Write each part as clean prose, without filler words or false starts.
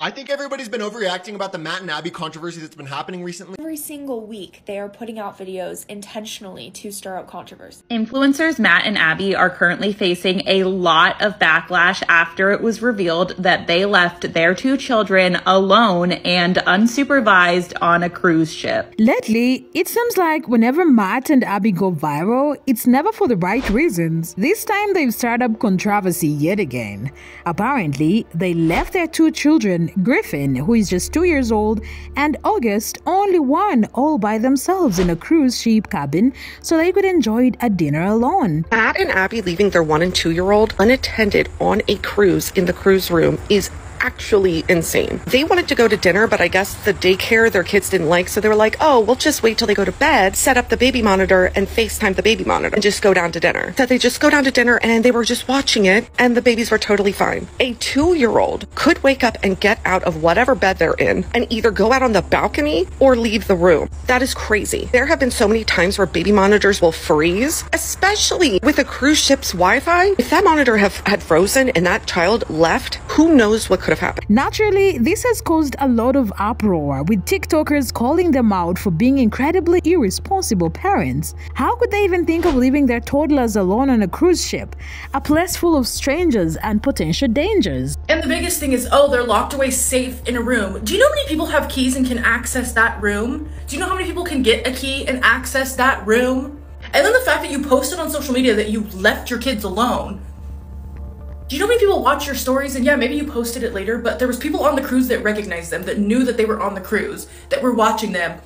I think everybody's been overreacting about the Matt and Abby controversy that's been happening recently. Every single week, they are putting out videos intentionally to stir up controversy. Influencers Matt and Abby are currently facing a lot of backlash after it was revealed that they left their 2 children alone and unsupervised on a cruise ship. Lately, it seems like whenever Matt and Abby go viral, it's never for the right reasons. This time, they've started up controversy yet again. Apparently, they left their 2 children, Griffin, who is just 2 years old, and August, only 1, all by themselves in a cruise ship cabin so they could enjoy a dinner alone. Matt and Abby leaving their 1 and 2-year-old unattended on a cruise in the cruise room is actually insane. They wanted to go to dinner, but I guess the daycare their kids didn't like, so they were like, oh, we'll just wait till they go to bed, set up the baby monitor and FaceTime the baby monitor and just go down to dinner. So they just go down to dinner and they were just watching it and the babies were totally fine. A 2-year-old could wake up and get out of whatever bed they're in and either go out on the balcony or leave the room. That is crazy. There have been so many times where baby monitors will freeze, especially with a cruise ship's Wi-Fi. If that monitor had frozen and that child left, who knows what could have happened. Naturally, this has caused a lot of uproar, with TikTokers calling them out for being incredibly irresponsible parents. How could they even think of leaving their toddlers alone on a cruise ship, a place full of strangers and potential dangers? And the biggest thing is, oh, they're locked away safe in a room. Do you know how many people have keys and can access that room? Do you know how many people can get a key and access that room? And then the fact that you posted on social media that you left your kids alone. Do you know how many people watch your stories and yeah, maybe you posted it later, but there was people on the cruise that recognized them, that knew that they were on the cruise, that were watching them.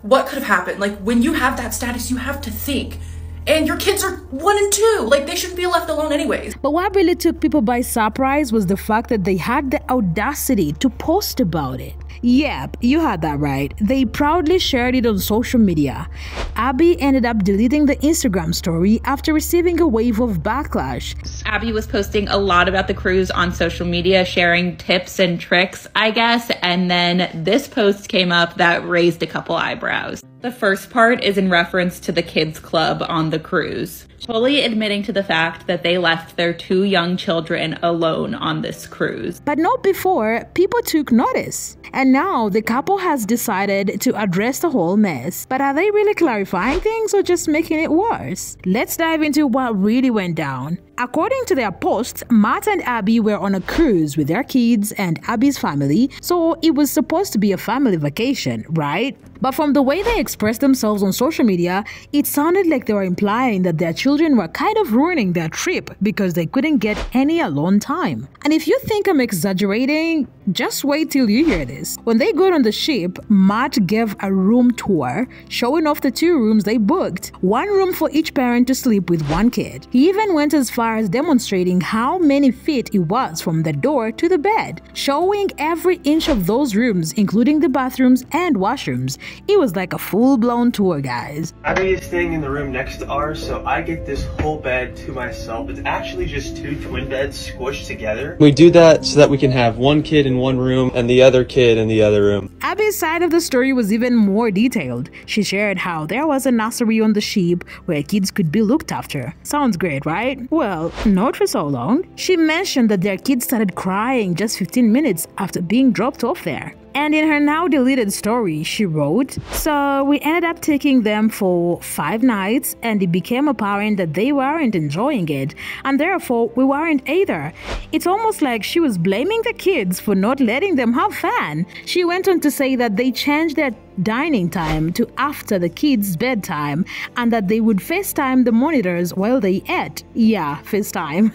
What could have happened? Like, when you have that status, you have to think. And your kids are 1 and 2. Like, they shouldn't be left alone anyways. But what really took people by surprise was the fact that they had the audacity to post about it. Yep, you had that right. They proudly shared it on social media. Abby ended up deleting the Instagram story after receiving a wave of backlash. Abby was posting a lot about the cruise on social media, sharing tips and tricks, I guess, and then this post came up that raised a couple eyebrows. The first part is in reference to the kids club on the cruise, fully admitting to the fact that they left their 2 young children alone on this cruise. But not before people took notice. And now the couple has decided to address the whole mess. But are they really clarifying things or just making it worse? Let's dive into what really went down. According to their posts, Matt and Abby were on a cruise with their kids and Abby's family, so it was supposed to be a family vacation, right? But from the way they expressed themselves on social media, it sounded like they were implying that their children were kind of ruining their trip because they couldn't get any alone time. And if you think I'm exaggerating, just wait till you hear this. When they got on the ship, Matt gave a room tour, showing off the 2 rooms they booked, 1 room for each parent to sleep with 1 kid. He even went as far as demonstrating how many feet it was from the door to the bed, showing every inch of those rooms, including the bathrooms and washrooms. It was like a full-blown tour, guys. Abby is staying in the room next to ours, so I get this whole bed to myself. It's actually just 2 twin beds squished together. We do that so that we can have 1 kid in 1 room and the other kid in the other room. Abby's side of the story was even more detailed. She shared how there was a nursery on the ship where kids could be looked after. Sounds great, right? Well, not for so long. She mentioned that their kids started crying just 15 minutes after being dropped off there. And in her now deleted story, she wrote, "So we ended up taking them for 5 nights and it became apparent that they weren't enjoying it and therefore we weren't either. It's almost like she was blaming the kids for not letting them have fun." She went on to say that they changed their dining time to after the kids' bedtime and that they would FaceTime the monitors while they ate. Yeah, FaceTime.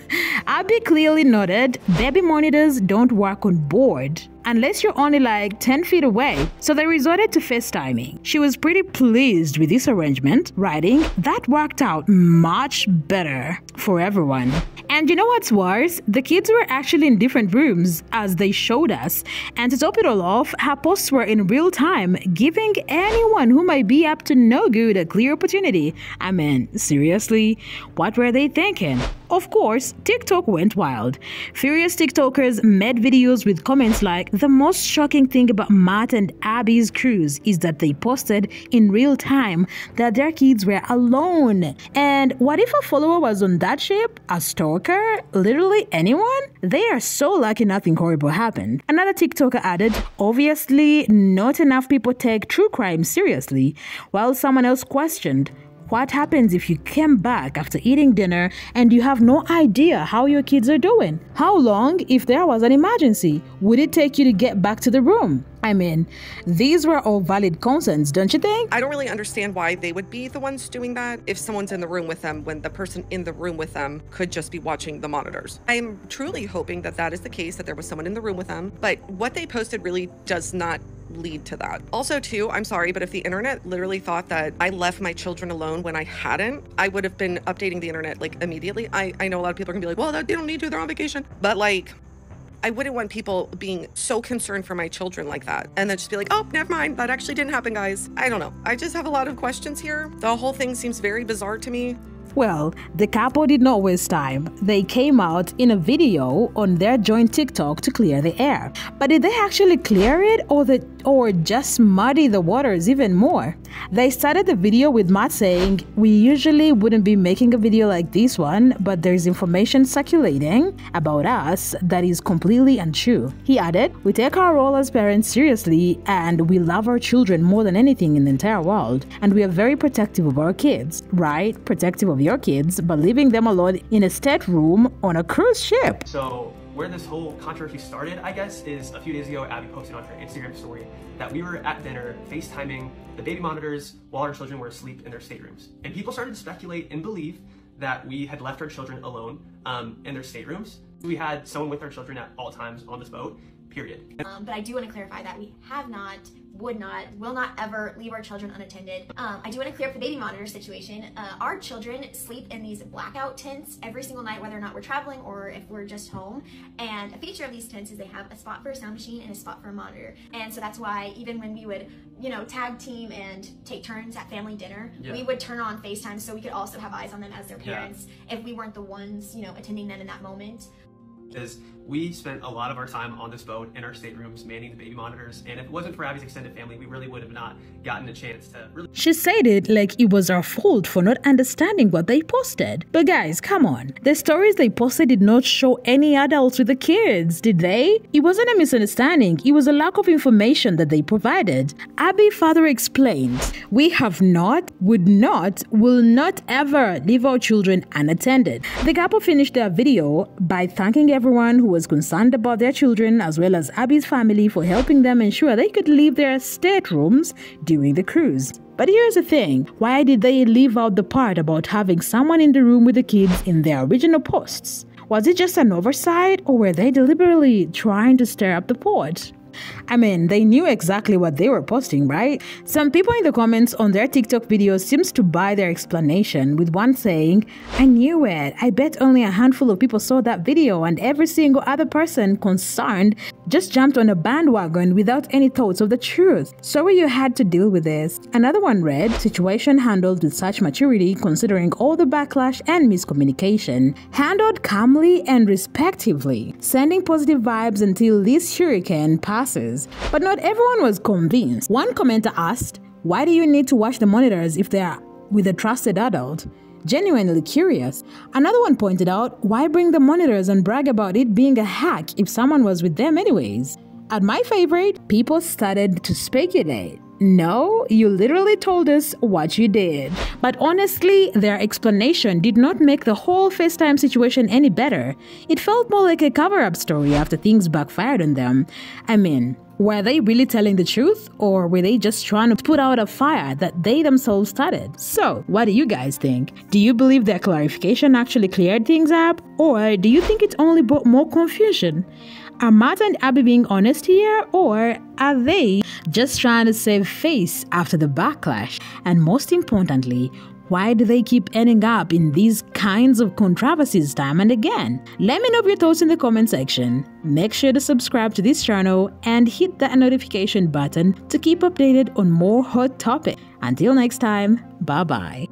Abby clearly noted baby monitors don't work on board unless you're only like 10 feet away, so they resorted to FaceTiming. She was pretty pleased with this arrangement, writing, "That worked out much better for everyone." And you know what's worse? The kids were actually in different rooms, as they showed us. And to top it all off, her posts were in real time, giving anyone who might be up to no good a clear opportunity. I mean, seriously, what were they thinking? Of course, TikTok went wild. Furious TikTokers made videos with comments like, "The most shocking thing about Matt and Abby's cruise is that they posted in real time that their kids were alone. And what if a follower was on that ship? A stalker? Literally anyone? They are so lucky nothing horrible happened." Another TikToker added, "Obviously, not enough people take true crime seriously," while someone else questioned, "What happens if you came back after eating dinner and you have no idea how your kids are doing? How long if there was an emergency? Would it take you to get back to the room?" I mean, these were all valid concerns, don't you think? I don't really understand why they would be the ones doing that if someone's in the room with them when the person in the room with them could just be watching the monitors. I'm truly hoping that that is the case, that there was someone in the room with them, but what they posted really does not lead to that. Also too, I'm sorry, but if the internet literally thought that I left my children alone when I hadn't, I would have been updating the internet like immediately. I know a lot of people are gonna be like, well, they don't need to, they're on vacation. But like, I wouldn't want people being so concerned for my children like that and then just be like, oh, never mind, that actually didn't happen, guys. I don't know. I just have a lot of questions here. The whole thing seems very bizarre to me. Well, the couple did not waste time. They came out in a video on their joint TikTok to clear the air. But did they actually clear it or just muddy the waters even more? They started the video with Matt saying, "We usually wouldn't be making a video like this one, but there's information circulating about us that is completely untrue." He added, "We take our role as parents seriously and we love our children more than anything in the entire world. And we are very protective of our kids, right? Protective of your kids, but leaving them alone in a stateroom on a cruise ship." So where this whole controversy started, I guess, is a few days ago, Abby posted on her Instagram story that we were at dinner FaceTiming the baby monitors while our children were asleep in their staterooms. And people started to speculate and believe that we had left our children alone in their staterooms. We had someone with our children at all times on this boat, period. But I do want to clarify that we have not, would not, will not ever leave our children unattended. I do want to clear up the baby monitor situation. Our children sleep in these blackout tents every single night, whether or not we're traveling or if we're just home. And a feature of these tents is they have a spot for a sound machine and a spot for a monitor. And so that's why even when we would, you know, tag team and take turns at family dinner, we would turn on FaceTime so we could also have eyes on them as their parents if we weren't the ones, you know, attending them in that moment. Is we spent a lot of our time on this boat in our staterooms manning the baby monitors, and if it wasn't for Abby's extended family, we really would have not gotten a chance to really... She said it like it was our fault for not understanding what they posted. But guys, come on. The stories they posted did not show any adults with the kids, did they? It wasn't a misunderstanding. It was a lack of information that they provided. Abby further explained, "We have not, would not, will not ever leave our children unattended." The couple finished their video by thanking everyone who was concerned about their children as well as Abby's family for helping them ensure they could leave their staterooms during the cruise. But here's the thing, why did they leave out the part about having someone in the room with the kids in their original posts? Was it just an oversight or were they deliberately trying to stir up the pot? I mean, they knew exactly what they were posting, right? Some people in the comments on their TikTok videos seems to buy their explanation, with one saying, "I knew it. I bet only a handful of people saw that video and every single other person concerned just jumped on a bandwagon without any thoughts of the truth. Sorry you had to deal with this." Another one read, "Situation handled with such maturity considering all the backlash and miscommunication. Handled calmly and respectively, sending positive vibes until this hurricane passes." But not everyone was convinced. One commenter asked, "Why do you need to watch the monitors if they are with a trusted adult?" Genuinely curious. Another one pointed out, "Why bring the monitors and brag about it being a hack if someone was with them anyways?" At my favorite, people started to speculate. No, you literally told us what you did. But honestly, their explanation did not make the whole FaceTime situation any better. It felt more like a cover-up story after things backfired on them. I mean, were they really telling the truth, or were they just trying to put out a fire that they themselves started? So, what do you guys think? Do you believe their clarification actually cleared things up, or do you think it only brought more confusion? Are Matt and Abby being honest here, or are they just trying to save face after the backlash? And most importantly, why do they keep ending up in these kinds of controversies time and again? Let me know your thoughts in the comment section. Make sure to subscribe to this channel and hit that notification button to keep updated on more hot topics. Until next time, bye bye.